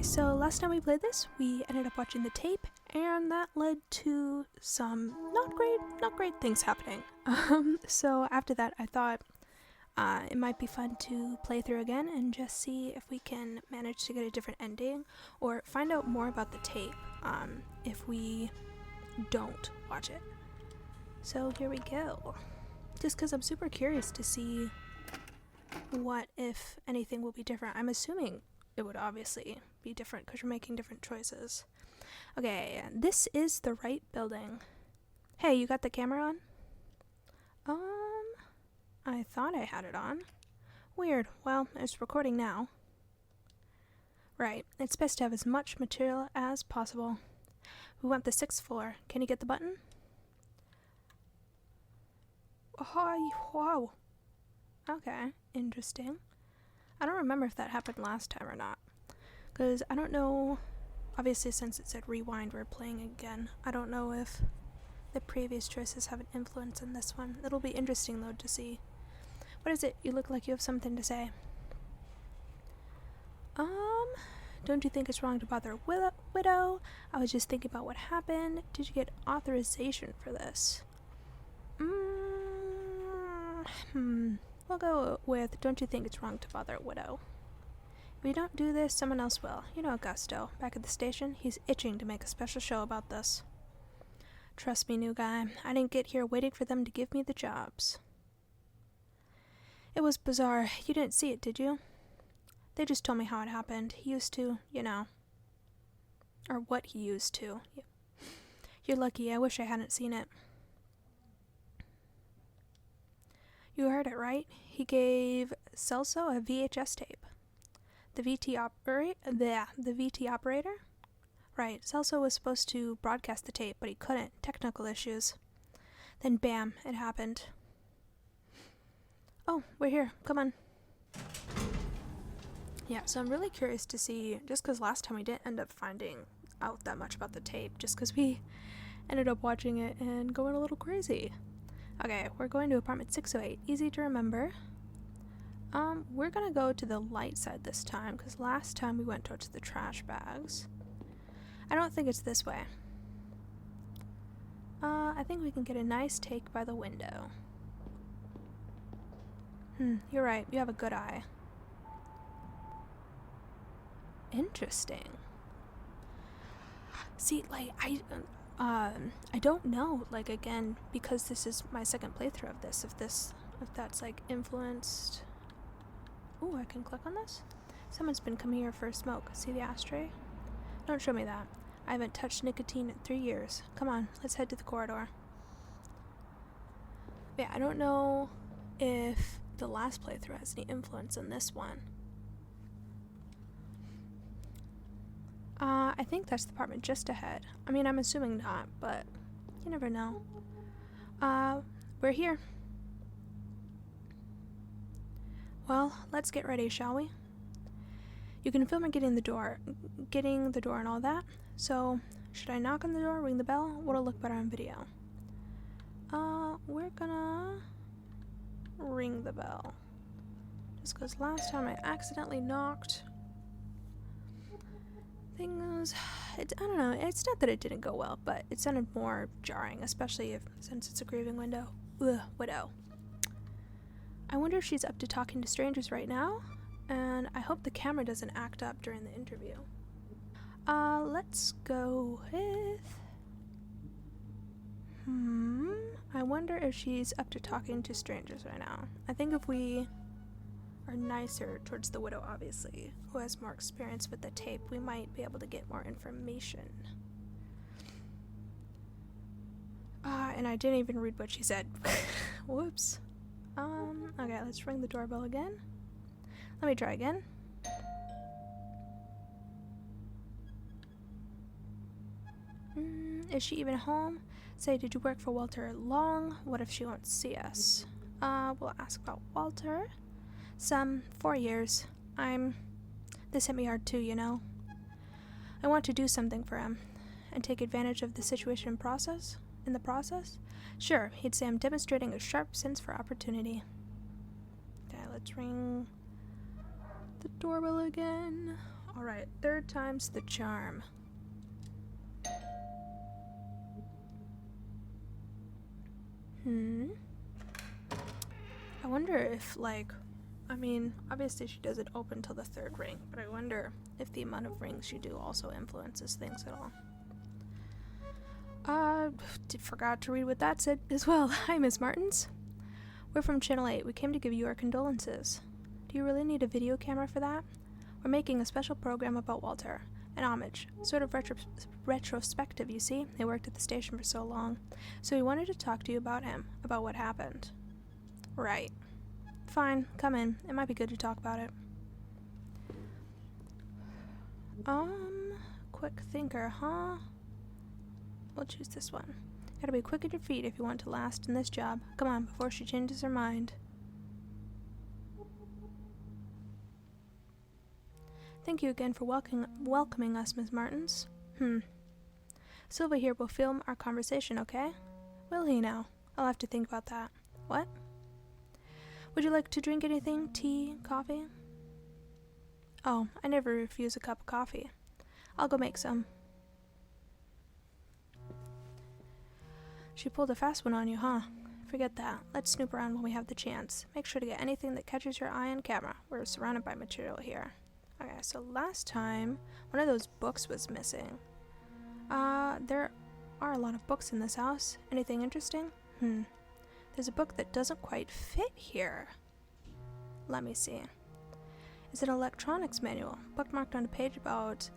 Okay, so last time we played this, we ended up watching the tape, and that led to some not great things happening. So after that, I thought it might be fun to play through again and just see if we can manage to get a different ending or find out more about the tape if we don't watch it. So here we go. Just because I'm super curious to see what, if anything, will be different. I'm assuming it would obviously be different because you're making different choices. Okay, this is the right building. Hey, you got the camera on? I thought I had it on. Weird. Well, it's recording now. Right, it's best to have as much material as possible. We want the 6th floor. Can you get the button? Oh, wow. Okay, interesting. I don't remember if that happened last time or not. Because I don't know, obviously since it said rewind, we're playing again. I don't know if the previous choices have an influence in this one. It'll be interesting though to see. What is it? You look like you have something to say. Don't you think it's wrong to bother a widow? I was just thinking about what happened. Did you get authorization for this? We'll go with, don't you think it's wrong to bother a widow? If we don't do this, someone else will. You know Augusto, back at the station, he's itching to make a special show about this. Trust me, new guy, I didn't get here waiting for them to give me the jobs. It was bizarre. You didn't see it, did you? They just told me how it happened. He used to, you know. Or what he used to. You're lucky, I wish I hadn't seen it. You heard it right. He gave Celso a VHS tape. The VT operator? Right, Celso was supposed to broadcast the tape, but he couldn't. Technical issues. Then bam, it happened. Oh, we're here. Come on. Yeah, so I'm really curious to see, just because last time we didn't end up finding out that much about the tape, just because we ended up watching it and going a little crazy. Okay, we're going to apartment 608. Easy to remember. We're gonna go to the light side this time, because last time we went towards the trash bags. I don't think it's this way. I think we can get a nice take by the window. You're right. You have a good eye. Interesting. See, like, I don't know, like, again, because this is my second playthrough of this, if that's, like, influenced. Ooh, I can click on this? Someone's been coming here for a smoke. See the ashtray? Don't show me that. I haven't touched nicotine in 3 years. Come on, let's head to the corridor. Yeah, I don't know if the last playthrough has any influence in this one. I think that's the apartment just ahead. I mean, I'm assuming not, but you never know. We're here. Well, let's get ready, shall we? You can film her getting the door and all that. So, should I knock on the door, ring the bell? What'll look better on video? We're gonna ring the bell. Just because last time I accidentally knocked. I don't know, it's not that it didn't go well, but it sounded more jarring, especially since it's a grieving widow. I wonder if she's up to talking to strangers right now, and I hope the camera doesn't act up during the interview. Let's go with... I wonder if she's up to talking to strangers right now. I think if we are nicer towards the widow, obviously, who has more experience with the tape, we might be able to get more information. And I didn't even read what she said. Whoops. Okay, let's ring the doorbell again. Let me try again. Is she even home? Say, did you work for Walter long? What if she won't see us? We'll ask about Walter. 4 years. This hit me hard too, you know. I want to do something for him and take advantage of the situation in the process. Sure, he'd say I'm demonstrating a sharp sense for opportunity. Okay, let's ring the doorbell again. Alright, third time's the charm. I wonder if, like, I mean, obviously she doesn't open till the third ring, but I wonder if the amount of rings you do also influences things at all. Forgot to read what that said as well. Hi, Miss Martins. We're from Channel 8. We came to give you our condolences. Do you really need a video camera for that? We're making a special program about Walter. An homage. Sort of retrospective, you see. He worked at the station for so long. So we wanted to talk to you about him, about what happened. Right. Fine, come in. It might be good to talk about it. Quick thinker, huh? We'll choose this one. Gotta be quick at your feet if you want to last in this job. Come on, before she changes her mind. Thank you again for welcoming us, Miss Martins. Silva here will film our conversation, okay? Will he now? I'll have to think about that. What? Would you like to drink anything? Tea? Coffee? Oh, I never refuse a cup of coffee. I'll go make some. She pulled a fast one on you, huh? Forget that. Let's snoop around when we have the chance. Make sure to get anything that catches your eye on camera. We're surrounded by material here. Okay, so last time, one of those books was missing. There are a lot of books in this house. Anything interesting? There's a book that doesn't quite fit here. Let me see. It's an electronics manual, bookmarked on a page about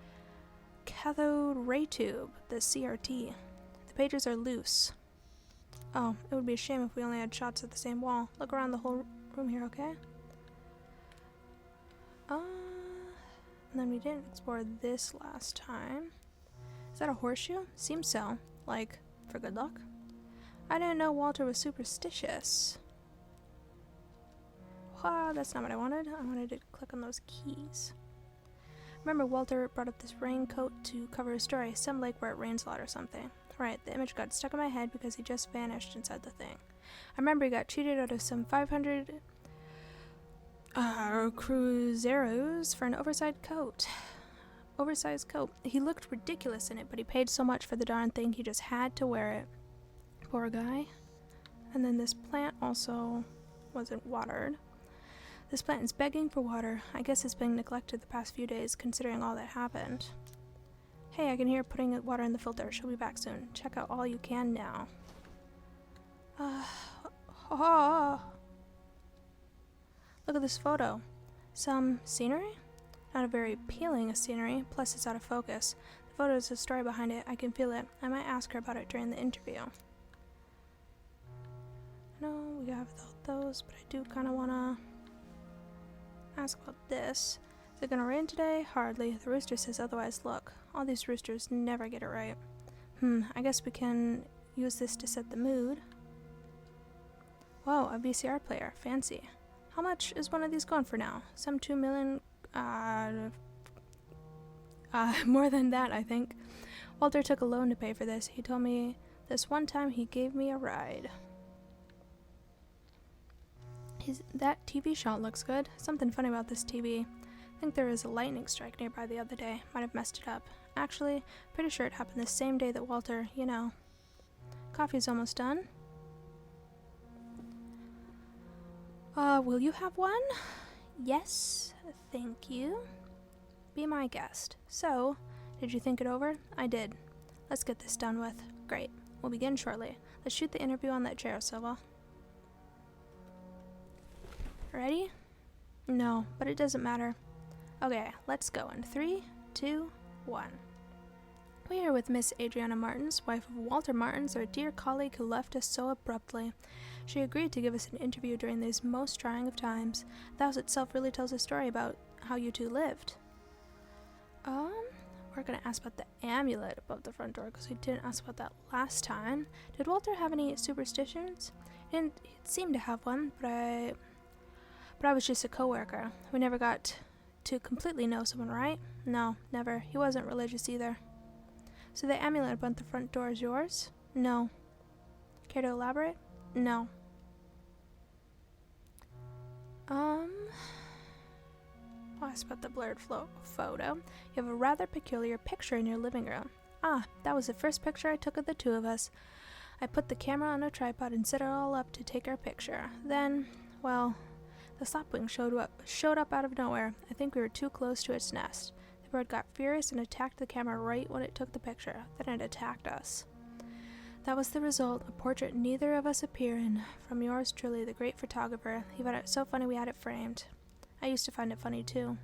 cathode ray tube, the CRT. The pages are loose. Oh, it would be a shame if we only had shots at the same wall. Look around the whole room here, okay? And then we didn't explore this last time. Is that a horseshoe? Seems so. Like, for good luck? I didn't know Walter was superstitious. That's not what I wanted. I wanted to click on those keys. Remember, Walter brought up this raincoat to cover his story. Some lake where it rains a lot or something. Right, the image got stuck in my head because he just vanished inside the thing. I remember he got cheated out of some 500 cruzeros for an oversized coat. He looked ridiculous in it, but he paid so much for the darn thing he just had to wear it. Poor guy. And then this plant also wasn't watered. This plant is begging for water. I guess it's been neglected the past few days, considering all that happened. Hey, I can hear putting water in the filter. She'll be back soon. Check out all you can now. Look at this photo. Some scenery? Not a very appealing scenery, plus it's out of focus. The photo has a story behind it. I can feel it. I might ask her about it during the interview. No, we have those, but I do kind of want to ask about this. Is it going to rain today? Hardly. The rooster says otherwise. Look, all these roosters never get it right. I guess we can use this to set the mood. Whoa, a VCR player. Fancy. How much is one of these going for now? Some 2 million? More than that, I think. Walter took a loan to pay for this. He told me this one time he gave me a ride. That TV shot looks good. Something funny about this TV. I think there was a lightning strike nearby the other day. Might have messed it up. Actually, pretty sure it happened the same day that Walter, you know. Coffee's almost done. Will you have one? Yes, thank you. Be my guest. So, did you think it over? I did. Let's get this done with. Great. We'll begin shortly. Let's shoot the interview on that chair, Silva. Ready? No, but it doesn't matter. Okay, let's go in 3, 2, 1. We are with Miss Adriana Martins, wife of Walter Martins, our dear colleague who left us so abruptly. She agreed to give us an interview during these most trying of times. The house itself really tells a story about how you two lived. We're gonna ask about the amulet above the front door because we didn't ask about that last time. Did Walter have any superstitions? He didn't seem to have one, but I was just a coworker. We never got to completely know someone, right? No, never. He wasn't religious either. So the amulet above the front door is yours? No. Care to elaborate? No. asked about the blurred photo. You have a rather peculiar picture in your living room. Ah, that was the first picture I took of the two of us. I put the camera on a tripod and set it all up to take our picture. Then, well, the lapwing showed up out of nowhere. I think we were too close to its nest. The bird got furious and attacked the camera right when it took the picture. Then it attacked us. That was the result, a portrait neither of us appear in, from yours truly, the great photographer. He found it so funny we had it framed. I used to find it funny too.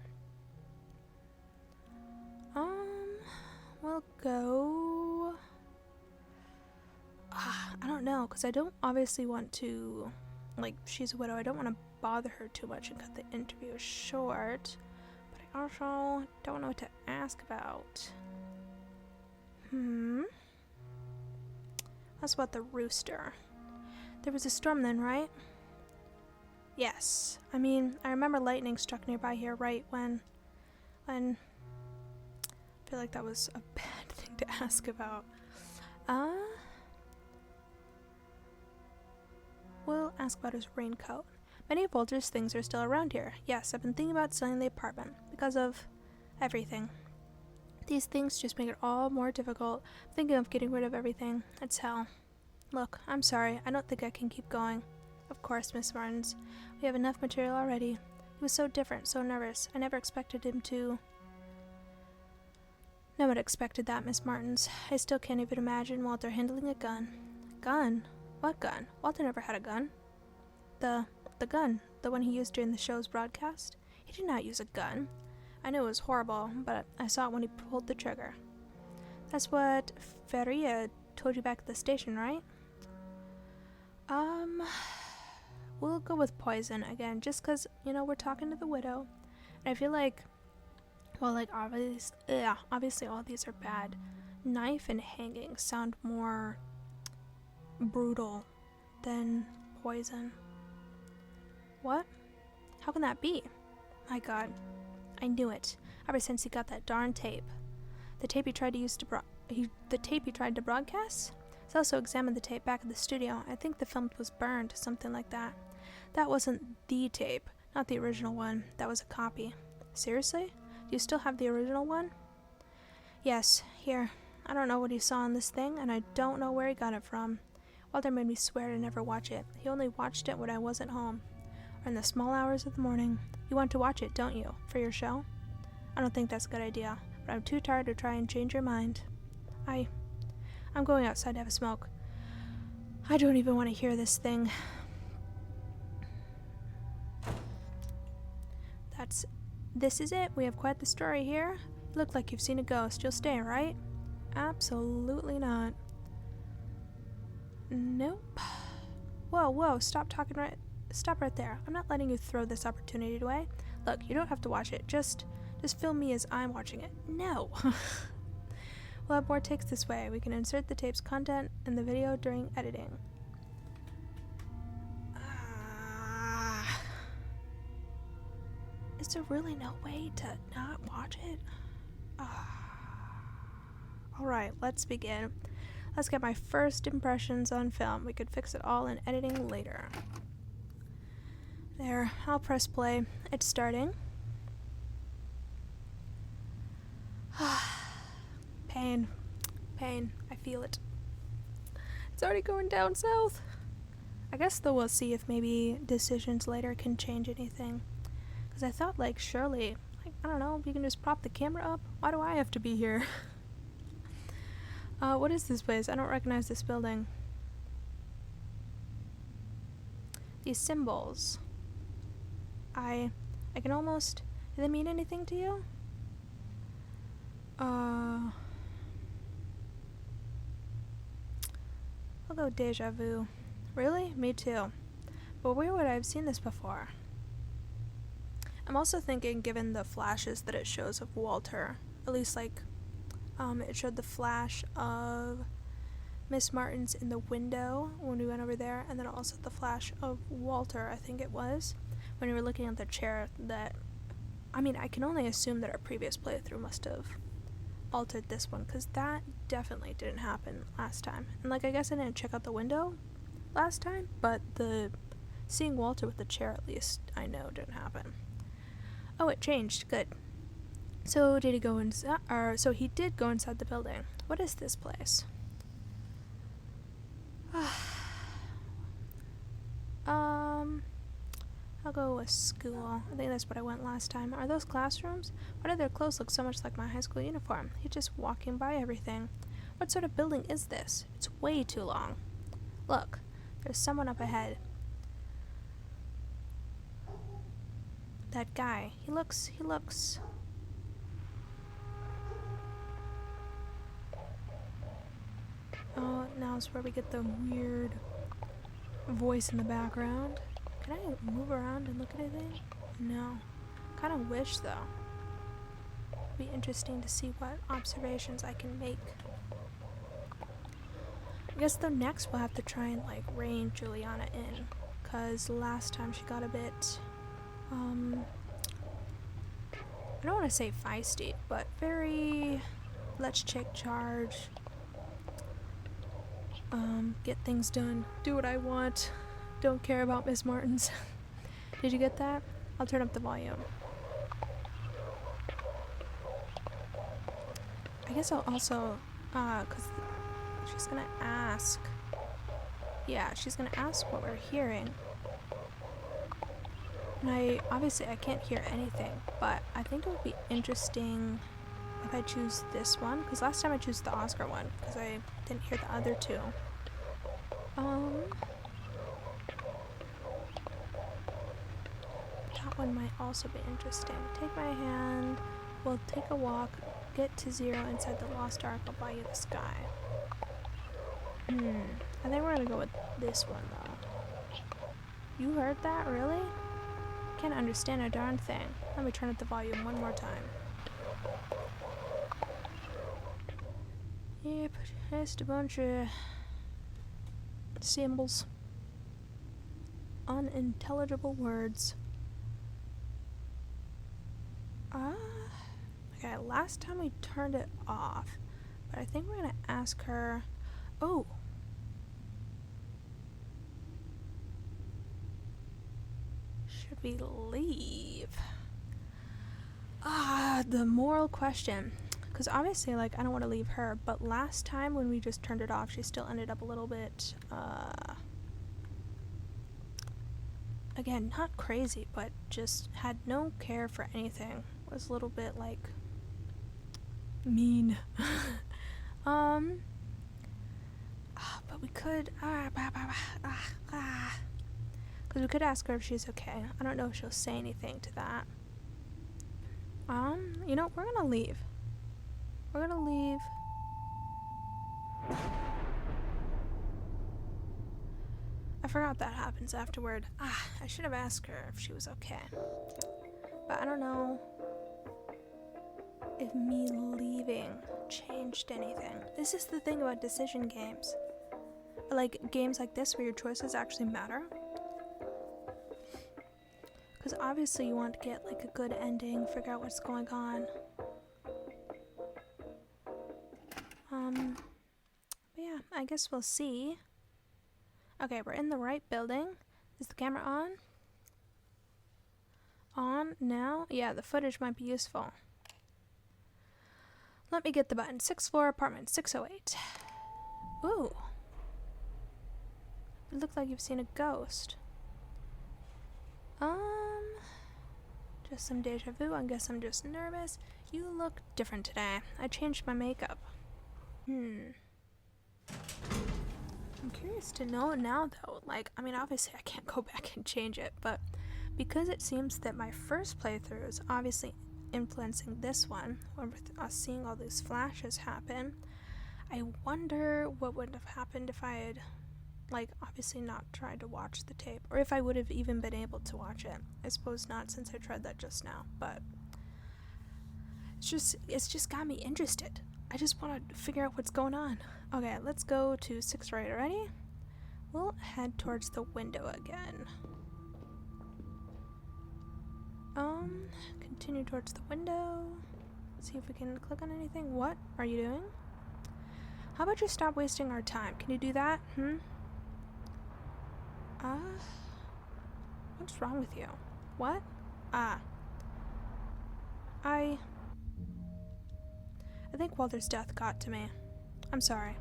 We'll go... I don't know, because I don't obviously want to, like, she's a widow. I don't want to bother her too much and cut the interview short. But I also don't know what to ask about. That's about the rooster. There was a storm then, right? Yes. I mean, I remember lightning struck nearby here right when... I feel like that was a bad thing to ask about. We'll ask about his raincoat. Many of Walter's things are still around here. Yes, I've been thinking about selling the apartment because of everything. These things just make it all more difficult. I'm thinking of getting rid of everything. It's hell. Look, I'm sorry. I don't think I can keep going. Of course, Miss Martins. We have enough material already. He was so different, so nervous. I never expected him to... No one expected that, Miss Martins. I still can't even imagine Walter handling a gun. Gun? What gun? Walter never had a gun. The gun. The one he used during the show's broadcast. He did not use a gun. I knew it was horrible, but I saw it when he pulled the trigger. That's what Feria told you back at the station, right? We'll go with poison again, just because, you know, we're talking to the widow. And I feel like, well, like, obviously all these are bad. Knife and hanging sound more brutal than poison. What? How can that be? My god. I knew it. Ever since he got that darn tape. The tape he tried to use to broadcast? He's also examined the tape back at the studio. I think the film was burned, something like that. That wasn't the tape, not the original one. That was a copy. Seriously? Do you still have the original one? Yes, here. I don't know what he saw in this thing, and I don't know where he got it from. Walter made me swear to never watch it. He only watched it when I wasn't home, or in the small hours of the morning. You want to watch it, don't you, for your show? I don't think that's a good idea, but I'm too tired to try and change your mind. I'm going outside to have a smoke. I don't even want to hear this thing. This is it. We have quite the story here. You look like you've seen a ghost. You'll stay, right? Absolutely not. Nope. Whoa, stop right there. I'm not letting you throw this opportunity away. Look, you don't have to watch it. Just film me as I'm watching it. No. We'll have more takes this way. We can insert the tape's content in the video during editing. Is there really no way to not watch it? Alright, let's begin. Let's get my first impressions on film. We could fix it all in editing later. There, I'll press play. It's starting. Pain. I feel it. It's already going down south. I guess though we'll see if maybe decisions later can change anything. Because I thought, like, surely, like, I don't know, you can just prop the camera up. Why do I have to be here? What is this place? I don't recognize this building. These symbols. I can almost... Do they mean anything to you? I'll go deja vu. Really? Me too. But where would I have seen this before? I'm also thinking, given the flashes that it shows of Walter, at least like, it showed the flash of Miss Martins in the window when we went over there, and then also the flash of Walter, I think it was, when we were looking at the chair that, I mean, I can only assume that our previous playthrough must have altered this one, because that definitely didn't happen last time. And like, I guess I didn't check out the window last time, but the seeing Walter with the chair, at least, I know didn't happen. Oh, it changed. Good. So did he go inside? Or so he did go inside the building. What is this place? I'll go with school. I think that's what I went last time. Are those classrooms? Why do their clothes look so much like my high school uniform? He's just walking by everything. What sort of building is this? It's way too long. Look, there's someone up ahead. That guy. He looks... Oh, now is where we get the weird voice in the background. Can I move around and look at anything? No. Kind of wish, though. It'd be interesting to see what observations I can make. I guess though next we'll have to try and like rein Juliana in, cause last time she got a bit, I don't want to say feisty, but very let's take charge, get things done, do what I want, don't care about Miss Martins. Did you get that? I'll turn up the volume. I guess I'll also, cause she's gonna ask. Yeah, she's gonna ask what we're hearing. And obviously I can't hear anything, but I think it would be interesting if I choose this one, because last time I chose the Oscar one, because I didn't hear the other two. That one might also be interesting. Take my hand, we'll take a walk, get to 0 inside the Lost Ark, I'll buy you the sky. I think we're gonna go with this one though. You heard that? Really? Can't understand a darn thing. Let me turn up the volume one more time. Yep, just a bunch of symbols. Unintelligible words. Okay, last time we turned it off, but I think we're gonna ask her. Oh. Should we leave? The moral question. Because obviously, like, I don't want to leave her, but last time when we just turned it off, she still ended up a little bit, again, not crazy, but just had no care for anything. Was a little bit, like, mean. But we could, because we could ask her if she's okay. I don't know if she'll say anything to that. You know, we're gonna leave. We're gonna leave. I forgot that happens afterward. I should have asked her if she was okay. But I don't know if me leaving changed anything. This is the thing about decision games. Like, games like this where your choices actually matter. Because obviously you want to get, like, a good ending, figure out what's going on. But yeah, I guess we'll see. Okay, we're in the right building. Is the camera on? On now? Yeah, the footage might be useful. Let me get the button. 6th floor apartment, 608. Ooh. It looks like you've seen a ghost. Just some deja vu. I guess I'm just nervous. You look different today. I changed my makeup. I'm curious to know now, though. Like, I mean, obviously I can't go back and change it, but because it seems that my first playthrough is obviously influencing this one, with us seeing all these flashes happen, I wonder what would have happened if I had, like, obviously not tried to watch the tape, or if I would have even been able to watch it. I suppose not, since I tried that just now, but it's just got me interested. I just want to figure out what's going on. Okay, let's go to 6 right. Ready? We'll head towards the window again. Continue towards the window. See if we can click on anything. What are you doing? How about you stop wasting our time? Can you do that? What's wrong with you? What? I think Walter's death got to me. I'm sorry.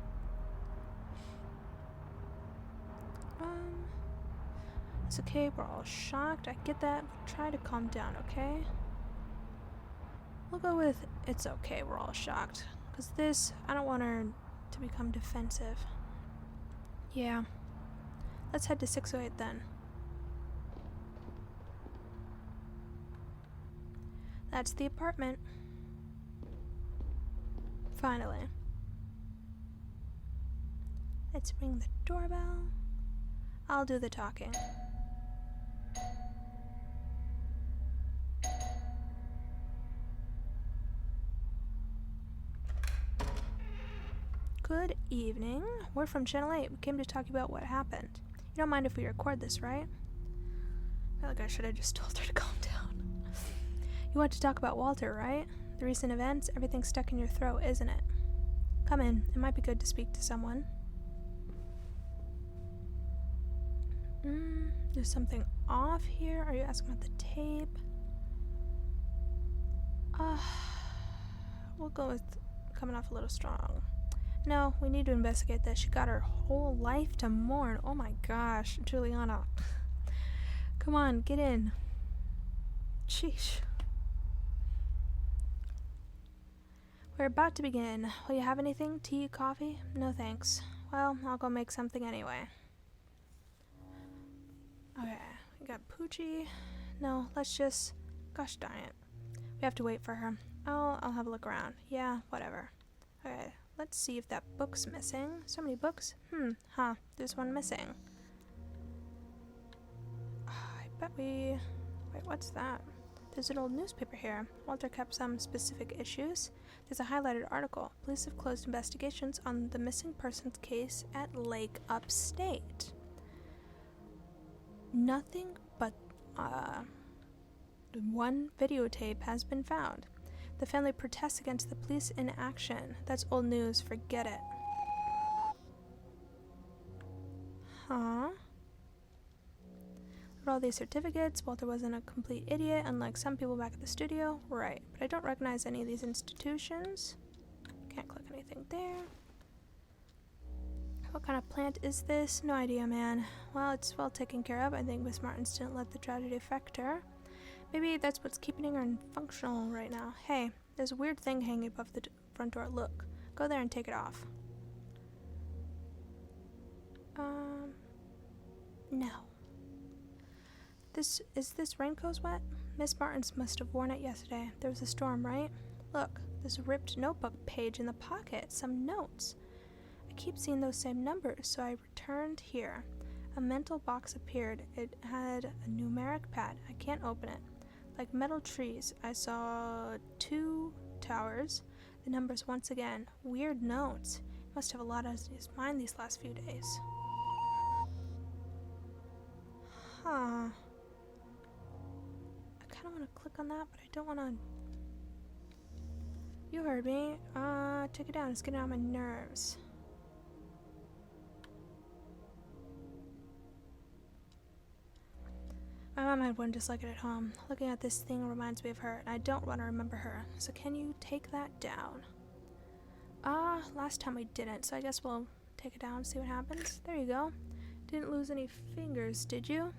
It's okay, we're all shocked. I get that, but try to calm down, okay? We'll go with it's okay, we're all shocked. Because this, I don't want her to become defensive. Yeah. Let's head to 608 then. That's the apartment. Finally. Let's ring the doorbell. I'll do the talking. Good evening. We're from Channel 8. We came to talk about what happened. You don't mind if we record this, right? I feel like I should have just told her to calm down. You want to talk about Walter, right? The recent events, everything's stuck in your throat, isn't it? Come in. It might be good to speak to someone. There's something off here. Are you asking about the tape? We'll go with coming off a little strong. No, we need to investigate this. She got her whole life to mourn. Oh my gosh, Juliana. Come on, get in. Sheesh. We're about to begin. Will you have anything? Tea, coffee? No thanks. Well, I'll go make something anyway. Okay, we got Poochie. No, let's just... Gosh darn it. We have to wait for her. I'll have a look around. Yeah, whatever. Okay. Let's see if that book's missing. So many books. There's one missing. I bet we... Wait, what's that? There's an old newspaper here. Walter kept some specific issues. There's a highlighted article. Police have closed investigations on the missing persons case at Lake Upstate. Nothing but one videotape has been found. The family protests against the police inaction. That's old news. Forget it. Huh? Look at all these certificates. Walter wasn't a complete idiot, unlike some people back at the studio. Right. But I don't recognize any of these institutions. Can't click anything there. What kind of plant is this? No idea, man. Well, it's well taken care of. I think Miss Martins didn't let the tragedy affect her. Maybe that's what's keeping her functional right now. Hey, there's a weird thing hanging above the front door. Look. Go there and take it off. No. Is this raincoat wet? Miss Martins must have worn it yesterday. There was a storm, right? Look, there's a ripped notebook page in the pocket. Some notes. I keep seeing those same numbers, so I returned here. A mental box appeared. It had a numeric pad. I can't open it. Like metal trees, I saw 2 towers. The numbers once again. Weird notes. Must have a lot on his mind these last few days. Huh. I kind of want to click on that, but I don't want to... You heard me. Take it down. It's getting on my nerves. My mom had one just like it at home. Looking at this thing reminds me of her, and I don't want to remember her. So can you take that down? Last time we didn't, so I guess we'll take it down and see what happens. There you go. Didn't lose any fingers, did you?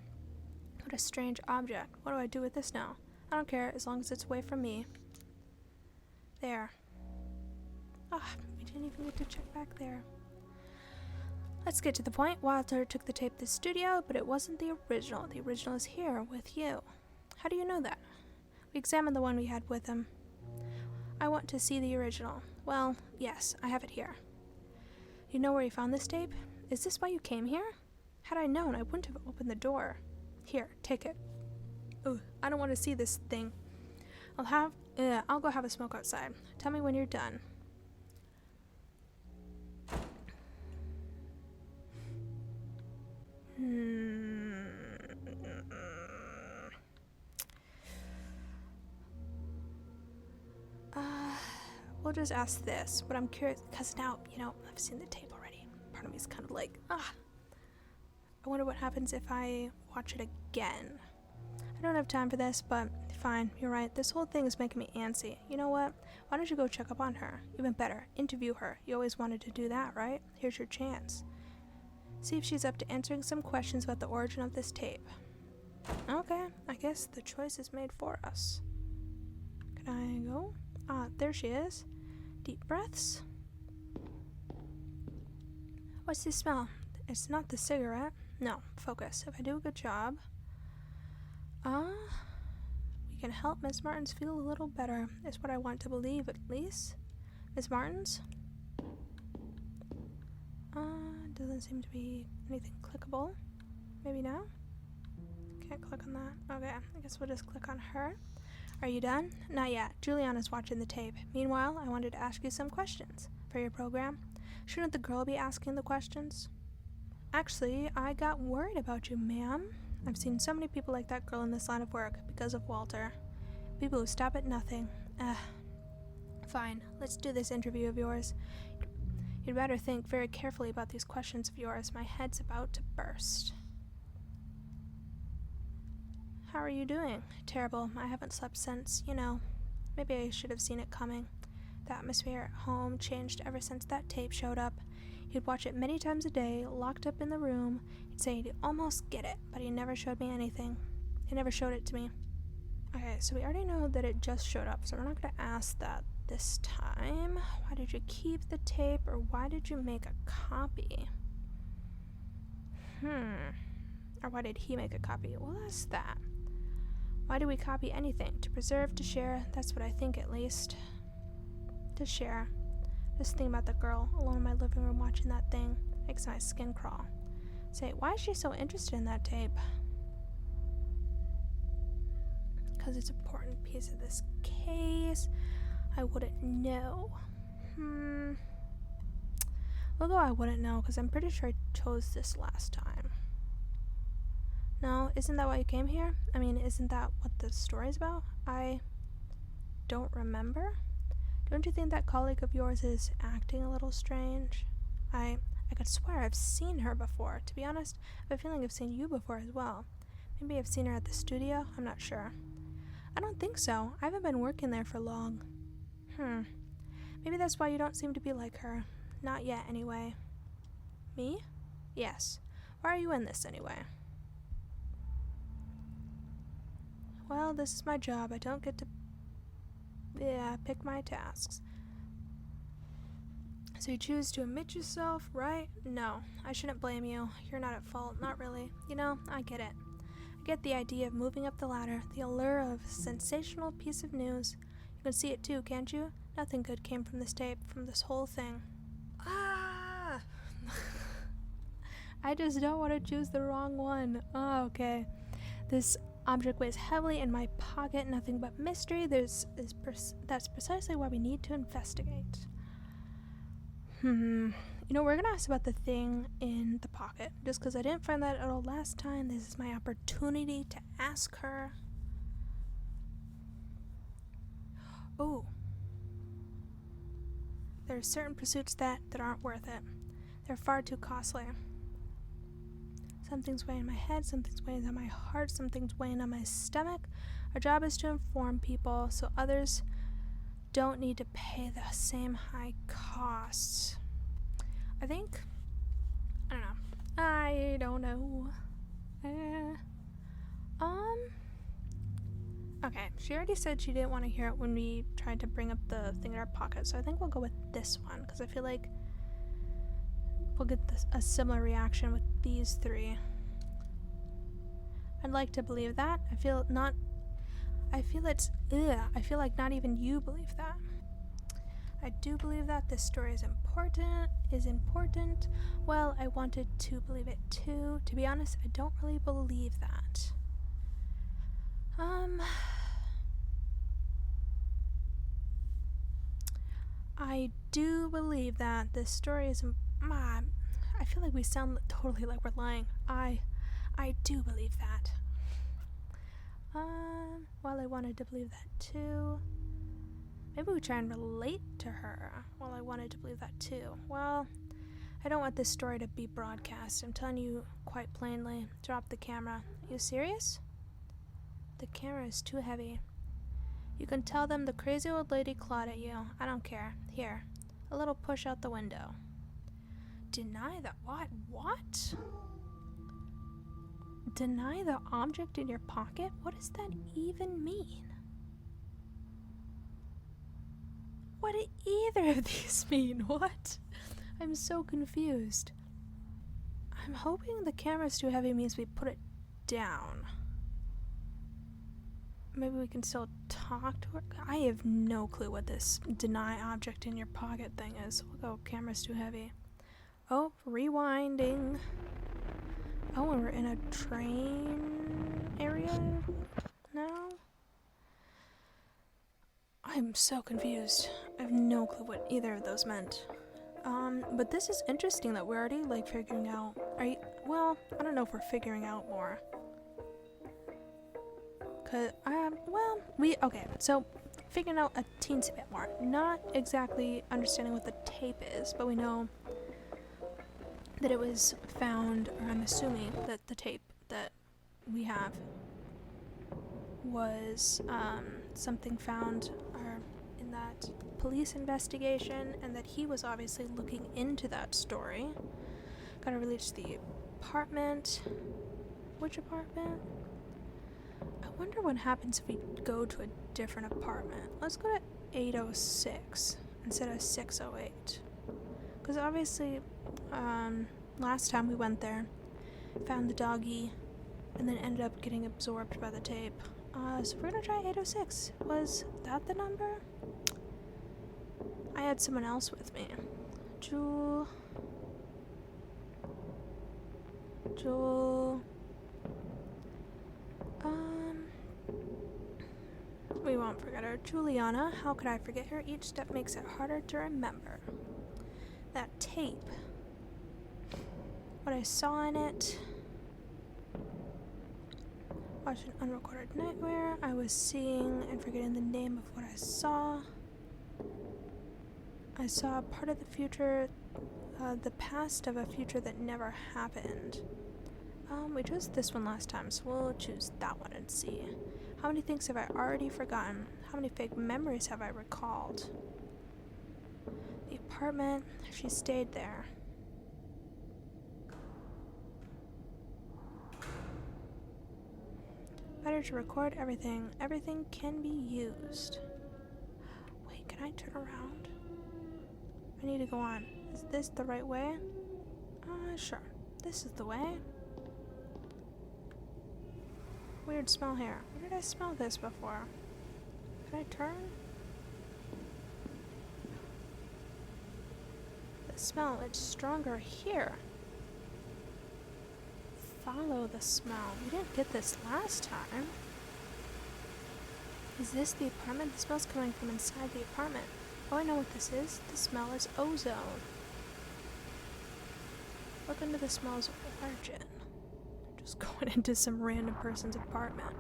What a strange object. What do I do with this now? I don't care, as long as it's away from me. There. We didn't even get to check back there. Let's get to the point. Walter took the tape to the studio, but it wasn't the original. The original is here with you. How do you know that? We examined the one we had with him. I want to see the original. Well, yes, I have it here. You know where you found this tape? Is this why you came here? Had I known, I wouldn't have opened the door. Here, take it. Ugh, I don't want to see this thing. I'll go have a smoke outside. Tell me when you're done. We'll just ask this. But I'm curious, because now, I've seen the tape already. Part of me is kind of like, I wonder what happens if I watch it again. I don't have time for this, but fine. You're right. This whole thing is making me antsy. You know what? Why don't you go check up on her? Even better, interview her. You always wanted to do that, right? Here's your chance. See if she's up to answering some questions about the origin of this tape. Okay, I guess the choice is made for us. Can I go? Ah, there she is. Deep breaths. What's this smell? It's not the cigarette. No, focus. If I do a good job, we can help Miss Martins feel a little better, is what I want to believe, at least. Miss Martins? Doesn't seem to be anything clickable. Maybe now? Can't click on that. Okay, I guess we'll just click on her. Are you done? Not yet. Juliana's watching the tape. Meanwhile, I wanted to ask you some questions for your program. Shouldn't the girl be asking the questions? Actually, I got worried about you, ma'am. I've seen so many people like that girl in this line of work because of Walter. People who stop at nothing. Fine, let's do this interview of yours. You'd better think very carefully about these questions of yours. My head's about to burst. How are you doing? Terrible. I haven't slept since, maybe I should have seen it coming. The atmosphere at home changed ever since that tape showed up. He'd watch it many times a day, locked up in the room. He'd say he'd almost get it, but he never showed me anything. He never showed it to me. Okay, so we already know that it just showed up, so we're not going to ask that this time. Why did you keep the tape, or why did you make a copy? Or why did he make a copy? Well, that's that. Why do we copy anything? To preserve, to share? That's what I think, at least. To share. Just think about the girl alone in my living room watching that thing. Makes my skin crawl. Say, why is she so interested in that tape? Because it's an important piece of this case. I wouldn't know. We'll go I wouldn't know, because I'm pretty sure I chose this last time. No, isn't that why you came here? I mean, isn't that what the story's about? I don't remember. Don't you think that colleague of yours is acting a little strange? I could swear I've seen her before. To be honest, I have a feeling I've seen you before as well. Maybe I've seen her at the studio? I'm not sure. I don't think so. I haven't been working there for long. Maybe that's why you don't seem to be like her. Not yet, anyway. Me? Yes. Why are you in this, anyway? Well, this is my job. I don't get to pick my tasks. So you choose to admit yourself, right? No, I shouldn't blame you. You're not at fault. Not really. I get it. I get the idea of moving up the ladder, the allure of a sensational piece of news. You can see it too, can't you? Nothing good came from this tape, from this whole thing. I just don't want to choose the wrong one. Oh, okay. This object weighs heavily in my pocket, nothing but mystery. That's precisely why we need to investigate. We're gonna ask about the thing in the pocket. Just because I didn't find that at all last time, this is my opportunity to ask her. Oh. There are certain pursuits that aren't worth it. They're far too costly. Something's weighing in my head, something's weighing on my heart, something's weighing on my stomach. Our job is to inform people so others don't need to pay the same high costs. I don't know. Okay, she already said she didn't want to hear it when we tried to bring up the thing in our pocket, so I think we'll go with this one, because I feel like we'll get a similar reaction with these three. I'd like to believe that. I feel like not even you believe that. I do believe that this story is important. Well, I wanted to believe it too. To be honest, I don't really believe that. I do believe that this story is I feel like we sound totally like we're lying. I do believe that. Well, I wanted to believe that too. Maybe we try and relate to her. Well, I wanted to believe that too. Well, I don't want this story to be broadcast. I'm telling you quite plainly. Drop the camera. You serious? The camera is too heavy. You can tell them the crazy old lady clawed at you. I don't care. Here, a little push out the window. Deny the what? What? Deny the object in your pocket? What does that even mean? What do either of these mean? What? I'm so confused. I'm hoping the camera's too heavy means we put it down. Maybe we can still talk to her? I have no clue what this deny object in your pocket thing is. We'll go, camera's too heavy. Oh, rewinding. Oh, and we're in a train area now? I'm so confused. I have no clue what either of those meant. But this is interesting that we're already, like, figuring out... well, I don't know if we're figuring out more. Okay, so figuring out a teensy bit more. Not exactly understanding what the tape is, but we know that it was found, or I'm assuming that the tape that we have was something found in that police investigation, and that he was obviously looking into that story. Gotta release the apartment. Which apartment? I wonder what happens if we go to a different apartment. Let's go to 806 instead of 608. Because obviously, last time we went there, found the doggy, and then ended up getting absorbed by the tape. So we're gonna try 806. Was that the number? I had someone else with me. Jewel. We won't forget her. Juliana, how could I forget her? Each step makes it harder to remember. That tape. What I saw in it. Watch an unrecorded nightmare. I was seeing and forgetting the name of what I saw. I saw a part of the future, the past of a future that never happened. We chose this one last time, so we'll choose that one and see. How many things have I already forgotten? How many fake memories have I recalled? The apartment, she stayed there. Better to record everything. Everything can be used. Wait, can I turn around? I need to go on. Is this the right way? Sure. This is the way. Weird smell here. Where did I smell this before? Can I turn? The smell, it's stronger here. Follow the smell. We didn't get this last time. Is this the apartment? The smell's coming from inside the apartment. Oh, I know what this is. The smell is ozone. Look into the smell's origin. Just going into some random person's apartment.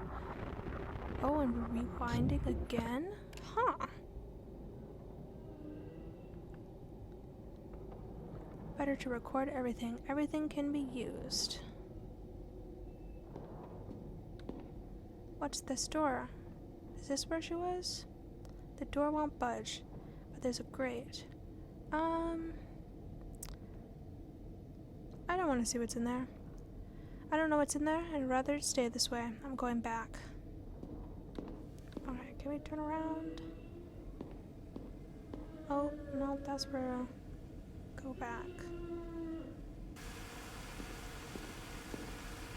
Oh, and rewinding again? Huh. Better to record everything. Everything can be used. What's this door? Is this where she was? The door won't budge, but there's a grate. I don't want to see what's in there. I don't know what's in there. I'd rather it stay this way. I'm going back. Alright, can we turn around? Oh, no, that's where I'll go back.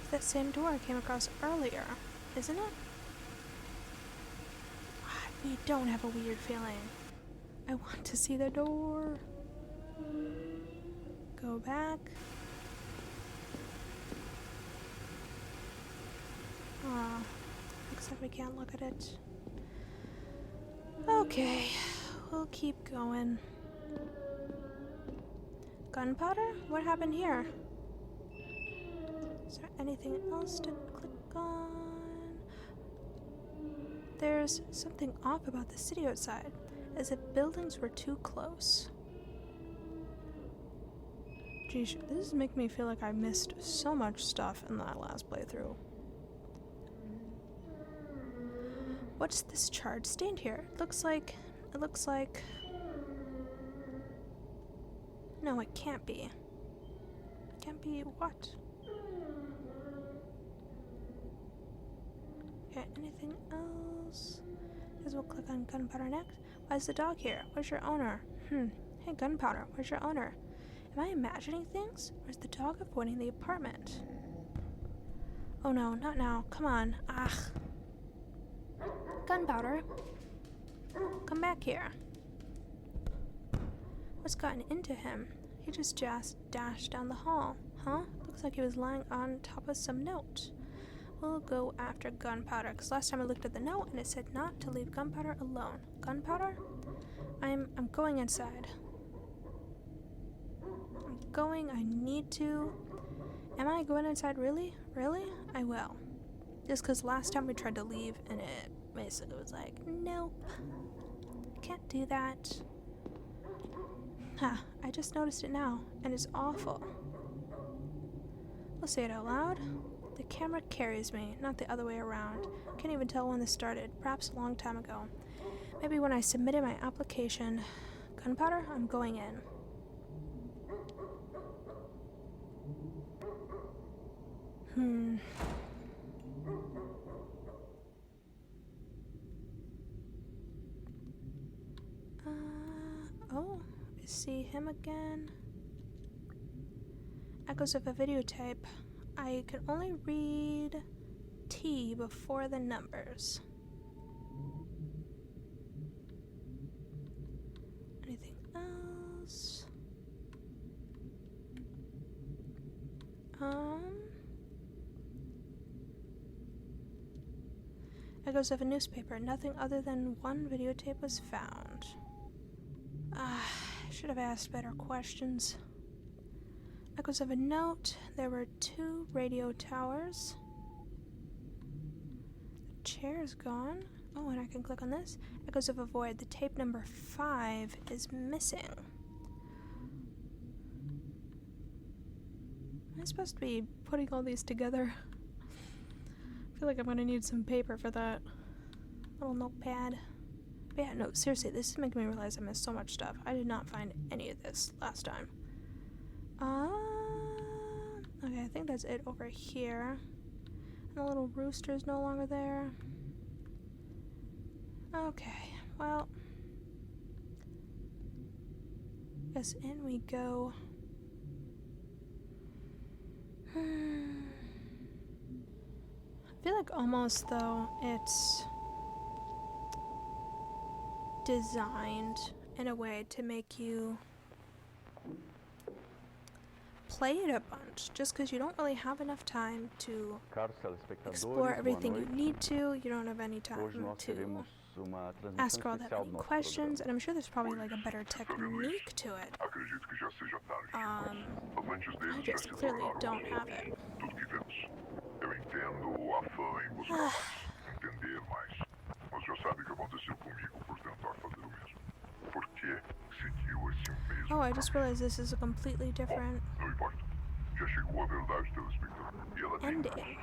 It's that same door I came across earlier, isn't it? We don't have a weird feeling. I want to see the door. Go back. Looks like we can't look at it. Okay, we'll keep going. Gunpowder? What happened here? Is there anything else to click on? There's something off about the city outside, as if buildings were too close. Geez, this is making me feel like I missed so much stuff in that last playthrough. What's this charred stained here? It looks like... No, it can't be. Can't be what? Okay, anything else? Guess we'll click on gunpowder next. Why is the dog here? Where's your owner? Hey, gunpowder, where's your owner? Am I imagining things? Or is the dog avoiding the apartment? Oh no, not now. Come on. Ugh. Gunpowder. Come back here. What's gotten into him? He just dashed down the hall. Huh? Looks like he was lying on top of some note. We'll go after gunpowder, because last time I looked at the note and it said not to leave gunpowder alone. Gunpowder? I'm going inside. I'm going. I need to. Am I going inside? Really? Really? I will. Just because last time we tried to leave and it basically was like, nope. Can't do that. I just noticed it now, and it's awful. We'll say it out loud. The camera carries me, not the other way around. Can't even tell when this started, perhaps a long time ago. Maybe when I submitted my application. Gunpowder? I'm going in. Oh, I see him again. Echoes of a videotape. I can only read T before the numbers. Anything else? Echoes of a newspaper. Nothing other than one videotape was found. Should have asked better questions. Echoes of a note. There were 2 radio towers. The chair's gone. Oh, and I can click on this. Echoes of a void. The tape number 5 is missing. Am I supposed to be putting all these together? I feel like I'm gonna need some paper for that. Little notepad. But yeah, no, seriously, this is making me realize I missed so much stuff. I did not find any of this last time. Okay, I think that's it over here. And the little rooster is no longer there. Okay, well, guess in we go. I feel like almost, though, it's designed in a way to make you play it a bunch, just because you don't really have enough time to explore everything you need to. You don't have any time to ask all that many questions, and I'm sure there's probably like a better technique to it. I just clearly don't have it. Oh, I just realized this is a completely different ending.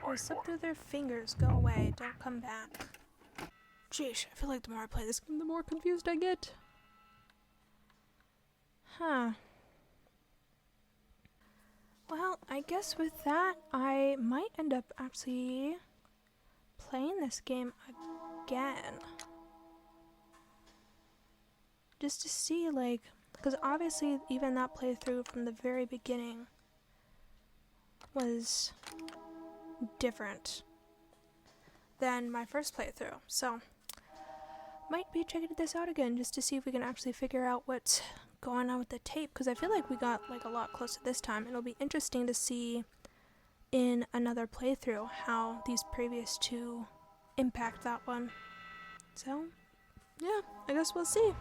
They slip through their fingers, go away, don't come back. Jeez, I feel like the more I play this game, the more confused I get. Huh. Well, I guess with that, I might end up actually playing this game again. Just to see, like, because obviously even that playthrough from the very beginning was different than my first playthrough. So, might be checking this out again just to see if we can actually figure out what's going on with the tape, because I feel like we got like a lot closer this time. It'll be interesting to see in another playthrough how these previous 2 impact that one. So, yeah, I guess we'll see.